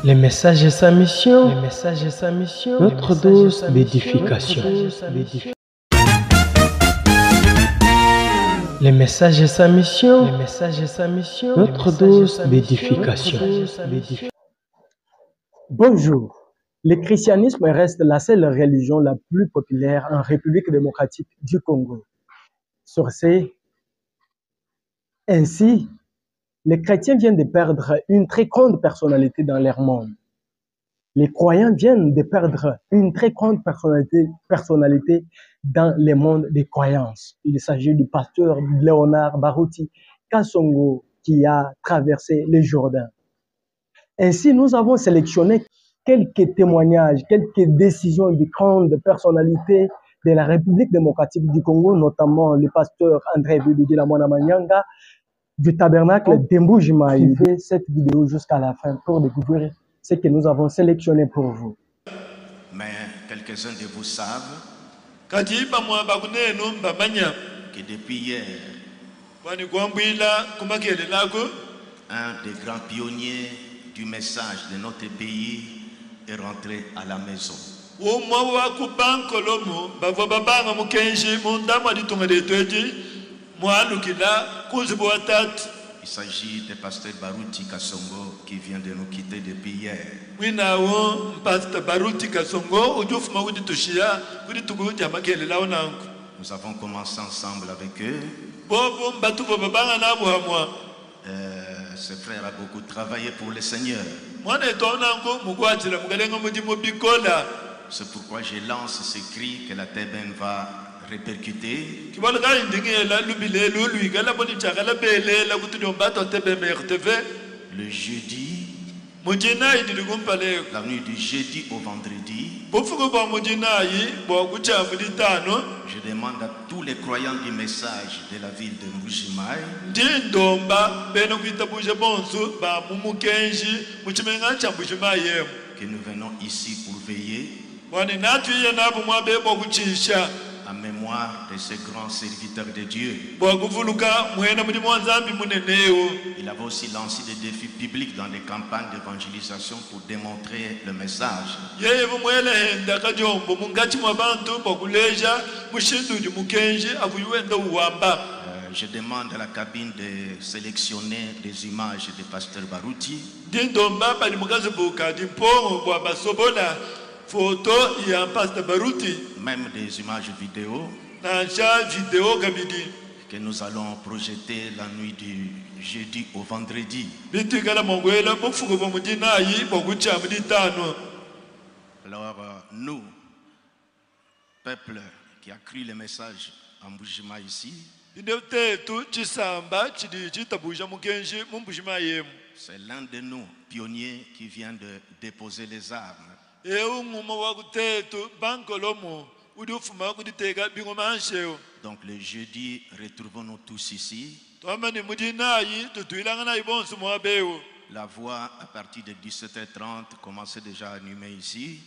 Les messages et sa mission, notre dose d'édification. Les messages et sa mission, notre dose d'édification. Bonjour. Le christianisme reste la seule religion la plus populaire en République démocratique du Congo. Ainsi, les chrétiens viennent de perdre une très grande personnalité dans leur monde. Les croyants viennent de perdre une très grande personnalité dans le monde des croyances. Il s'agit du pasteur Léonard Baruti Kasongo qui a traversé le Jourdain. Ainsi, nous avons sélectionné quelques témoignages, quelques décisions de grandes personnalités de la République démocratique du Congo, notamment le pasteur André Bibigila Mwanamanyanga du tabernacle d'Embujima. Suivez cette vidéo jusqu'à la fin pour découvrir ce que nous avons sélectionné pour vous. Mais quelques-uns de vous savent que depuis hier, un des grands pionniers du message de notre pays est rentré à la maison. Il s'agit du pasteur Baruti Kasongo qui vient de nous quitter depuis hier. Nous avons commencé ensemble avec eux. Ce frère a beaucoup travaillé pour le Seigneur. C'est pourquoi je lance ce cri que la TBN va répercuter. Le jeudi, la nuit du jeudi au vendredi, je demande à tous les croyants du message de la ville de Mbujimaï que nous venons ici pour veiller en mémoire de ce grand serviteur de Dieu. Il avait aussi lancé des défis bibliques dans des campagnes d'évangélisation pour démontrer le message. Je demande à la cabine de sélectionner des images de pasteur Baruti. Même des images vidéo que nous allons projeter la nuit du jeudi au vendredi. Alors nous, peuple qui a cru le message en Mbujimaï ici, c'est l'un de nous, pionniers, qui vient de déposer les armes. Donc le jeudi, retrouvons-nous tous ici. La voix à partir de 17h30 commençait déjà à animer ici.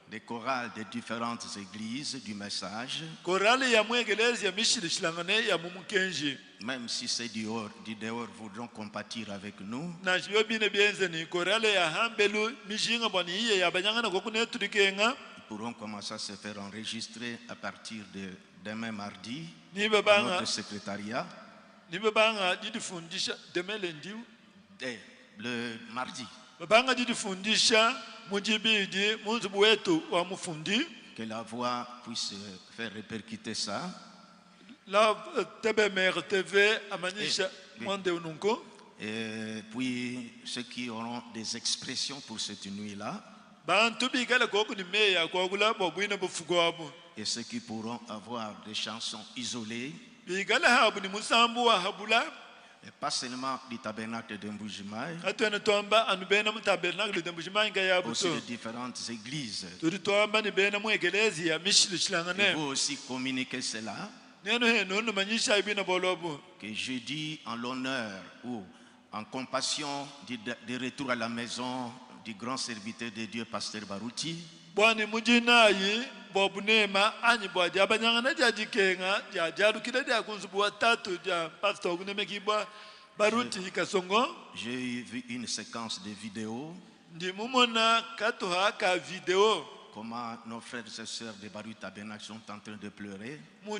Des chorales de différentes églises du message. Même si c'est du dehors voudront compatir avec nous. Ils pourront commencer à se faire enregistrer à partir de demain mardi à notre secrétariat. Le mardi. Que la voix puisse faire répercuter ça. Et puis ceux qui auront des expressions pour cette nuit-là. Et ceux qui pourront avoir des chansons isolées. Et pas seulement du tabernacle de Mbujimaï, aussi de différentes églises. Et vous aussi communiquez cela. Que jeudi, en l'honneur ou en compassion du retour à la maison du grand serviteur de Dieu, pasteur Baruti, bobunema anyi bwa jabanyanga na jajikenga jajaru kila dia kunzubwa tatu ja pastor kunemekibwa baruti kasongo. J'ai vu une séquence de vidéos. Ndi mumona katoha ka vidéo. Comment nos frères et sœurs de Baruti Tabernacle sont en train de pleurer. Nous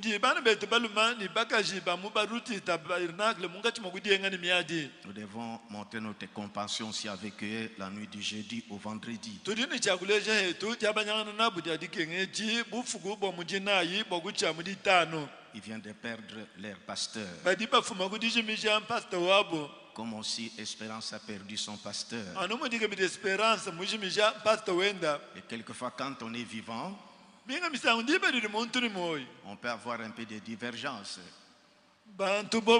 devons montrer notre compassion aussi avec eux la nuit du jeudi au vendredi. Ils viennent de perdre leur pasteur. Comme aussi Espérance a perdu son pasteur. Et quelquefois quand on est vivant, on peut avoir un peu de divergence.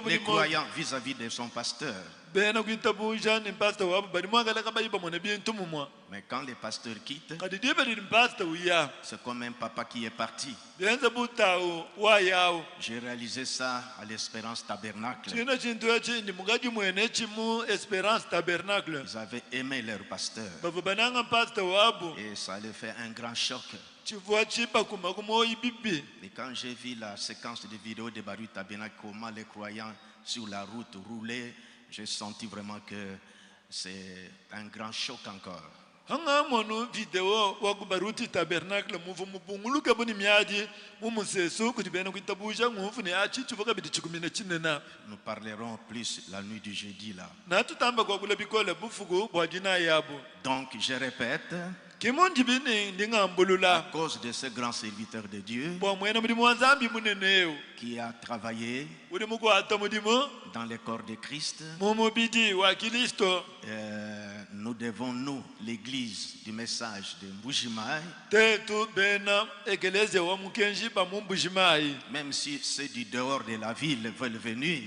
Les croyants vis-à-vis de son pasteur. Mais quand le pasteur quitte, c'est comme un papa qui est parti. J'ai réalisé ça à l'Espérance Tabernacle. Ils avaient aimé leur pasteur. Et ça leur fait un grand choc. Et quand j'ai vu la séquence de vidéos de Baruti Tabernacle, comment les croyants sur la route roulaient, j'ai senti vraiment que c'est un grand choc encore. Nous parlerons plus la nuit du jeudi là. Donc je répète, à cause de ce grand serviteur de Dieu qui a travaillé dans le corps de Christ, nous devons, nous, l'église du message de Mbujimayi, même si ceux du dehors de la ville veulent venir,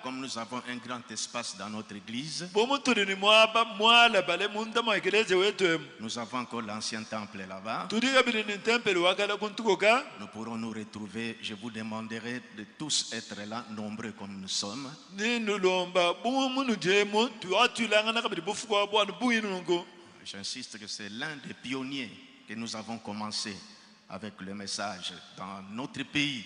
comme nous avons un grand espace dans notre église, nous avons encore l'ancien temple là-bas. Nous pourrons nous retrouver. Je vous demanderai de tous être là, nombreux comme nous sommes. J'insiste que c'est l'un des pionniers que nous avons commencé avec le message dans notre pays.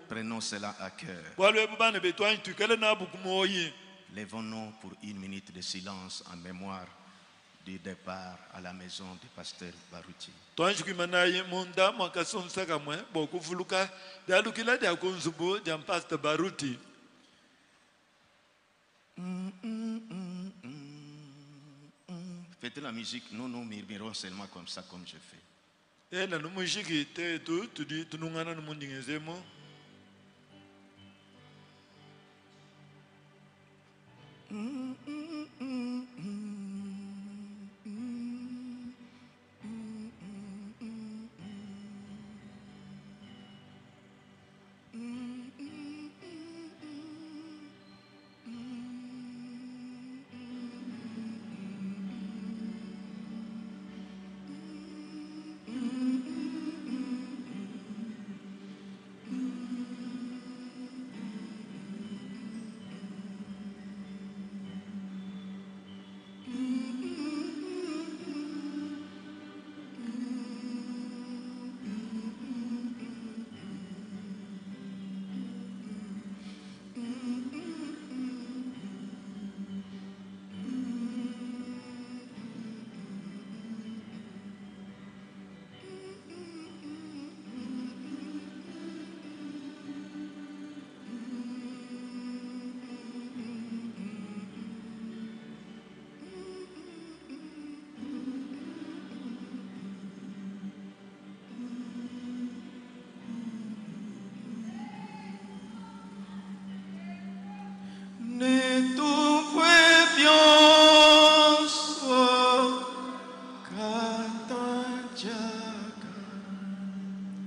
Prenons cela à cœur. Lèvons-nous pour une minute de silence en mémoire du départ à la maison du pasteur Baruti. Faites la musique, nous nous murmurons seulement comme ça, comme je fais.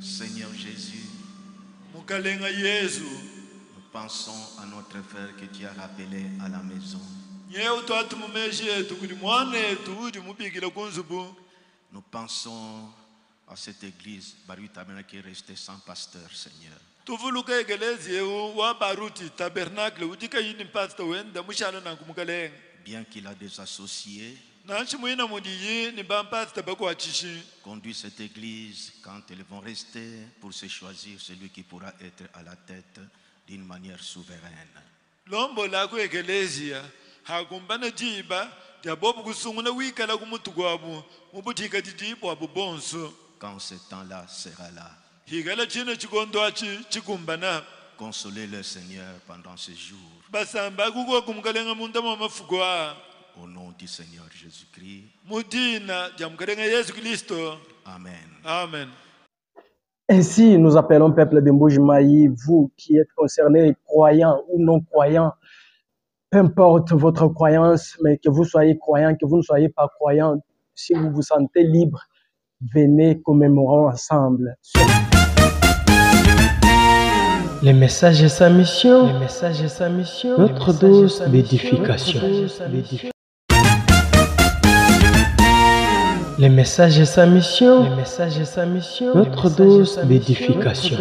Seigneur Jésus, nous pensons à notre frère que tu as rappelé à la maison. Nous pensons à cette église Baruti Tabernacle qui est restée sans pasteur, Seigneur. tuvuluka egelezi wa baruti tabernacle udika yini pastor wenda mushana na kumukaleng. Bien qu'il a des associés, conduit cette église quand ils vont rester pour se choisir celui qui pourra être à la tête d'une manière souveraine. Lombo la ko egelezia hakumbana jiba ya bobu kusunguna wikala kumutu kwabu mubutika didibo abubonso. Quand ce temps-là sera là, higala chino chikondo chikumbana. Consolez le Seigneur pendant ce jour. Basamba kuko kumkalenga munda mama fugwa. Au nom du Seigneur Jésus-Christ. Mudina jamkalenga Yesu Kristo. Amen. Amen. Ainsi, nous appelons peuple de Mbuji-Mayi, vous qui êtes concernés, croyants ou non croyants, peu importe votre croyance, mais que vous soyez croyants, que vous ne soyez pas croyants, si vous vous sentez libre, venez commémorons ensemble. Les messages et sa mission, les messages et sa mission, notre dose d'édification. Les messages et sa mission, les messages et sa mission, notre dose d'édification.